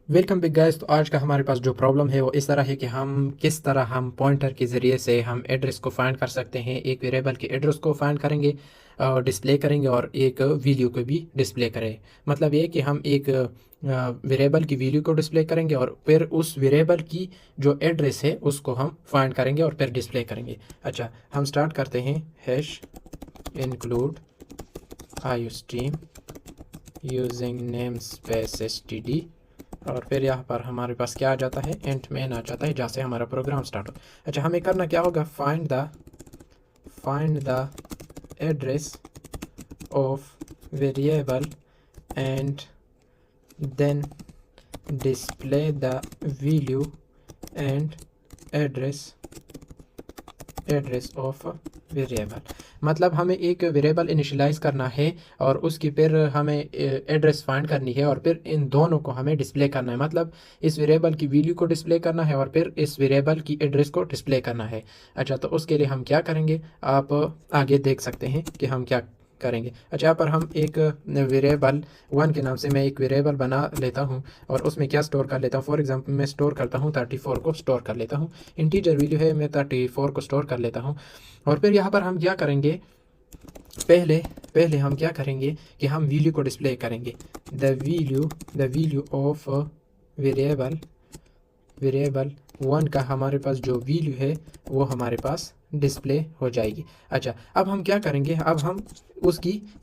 Welcome big guys. तो आज का हमारे पास जो प्रॉब्लम है वो इस तरह है कि हम किस तरह हम पॉइंटर के ज़रिए से हम एड्रेस को फाइंड कर सकते हैं। एक वेरिएबल के एड्रेस को फाइंड करेंगे और डिस्प्ले करेंगे और एक वैल्यू को भी डिस्प्ले करें। मतलब ये कि हम एक वेरिएबल की वैल्यू को डिस्प्ले करेंगे और फिर उस वेरिएबल की जो एड्रेस है उसको हम फाइंड करेंगे और फिर डिस्प्ले करेंगे। अच्छा, हम स्टार्ट करते हैं। Hash include iostream using name space std और फिर यहाँ पर हमारे पास क्या आ जाता है, एंड मेन आ जाता है, जहाँ से हमारा प्रोग्राम स्टार्ट हो। अच्छा, हमें करना क्या होगा, find the address of variable and then display the value and address of variable. मतलब हमें एक वेरिएबल इनिशियलाइज करना है और उसकी फिर हमें एड्रेस फाइंड करनी है और फिर इन दोनों को हमें डिस्प्ले करना है। मतलब इस वेरिएबल की वैल्यू को डिस्प्ले करना है और फिर इस वेरिएबल की एड्रेस को डिस्प्ले करना है। अच्छा, तो उसके लिए हम क्या करेंगे, आप आगे देख सकते हैं कि हम क्या करेंगे। अच्छा, यहाँ पर हम एक वेरिएबल 1 के नाम से मैं एक वेरिएबल बना लेता हूँ और उसमें क्या स्टोर कर लेता हूँ। फॉर एग्जांपल मैं स्टोर करता हूँ 34 को स्टोर कर लेता हूँ। इंटीजर वैल्यू है, मैं 34 को स्टोर कर लेता हूँ। और फिर यहाँ पर हम क्या करेंगे, पहले पहले हम क्या करेंगे कि हम वैल्यू को डिस्प्ले करेंगे। द वैल्यू ऑफ वेरिएबल 1 का हमारे पास जो वैल्यू है वो हमारे पास डिस्प्ले हो जाएगी। अच्छा, अब हम क्या करेंगे, अब हम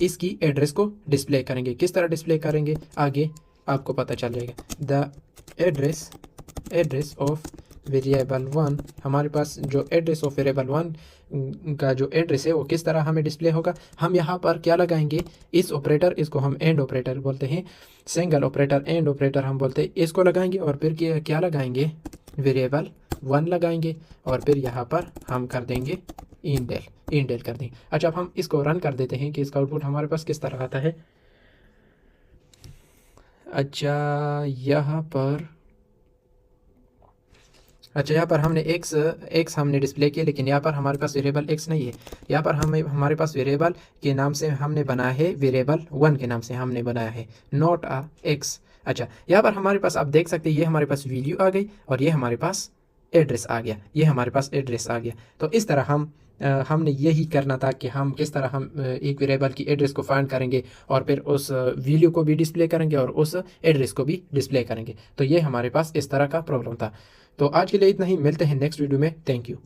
इसकी एड्रेस को डिस्प्ले करेंगे। किस तरह डिस्प्ले करेंगे आगे आपको पता चल जाएगा। द एड्रेस ऑफ वेरिएबल 1, हमारे पास जो एड्रेस ऑफ वेरिएबल 1 का जो एड्रेस है वो किस तरह हमें डिस्प्ले होगा। हम यहाँ पर क्या लगाएंगे, इस ऑपरेटर, इसको हम एंड ऑपरेटर बोलते हैं, सिंगल ऑपरेटर एंड ऑपरेटर हम बोलते हैं, इसको लगाएंगे और फिर क्या लगाएंगे, वेरिएबल 1 लगाएंगे और फिर यहाँ पर हम कर देंगे इंडेल कर देंगे। अच्छा, अब हम इसको रन कर देते हैं कि इसका आउटपुट हमारे पास किस तरह आता है। अच्छा, यहाँ पर हमने एक्स हमने डिस्प्ले किया, लेकिन यहाँ पर हमारे पास वेरिएबल एक्स नहीं है। यहाँ पर हमारे पास वेरिएबल के नाम से हमने बनाया है, वेरिएबल 1 के नाम से हमने बनाया है, नॉट अ एक्स। अच्छा, यहाँ पर हमारे पास आप देख सकते हैं, ये हमारे पास वैल्यू आ गई और ये हमारे पास एड्रेस आ गया, ये हमारे पास एड्रेस आ गया। तो इस तरह हमने यही करना था कि हम किस तरह हम एक वेरिएबल की एड्रेस को फाइंड करेंगे और फिर उस वैल्यू को भी डिस्प्ले करेंगे और उस एड्रेस को भी डिस्प्ले करेंगे। तो ये हमारे पास इस तरह का प्रॉब्लम था। तो आज के लिए इतना ही, मिलते हैं नेक्स्ट वीडियो में। Thank you.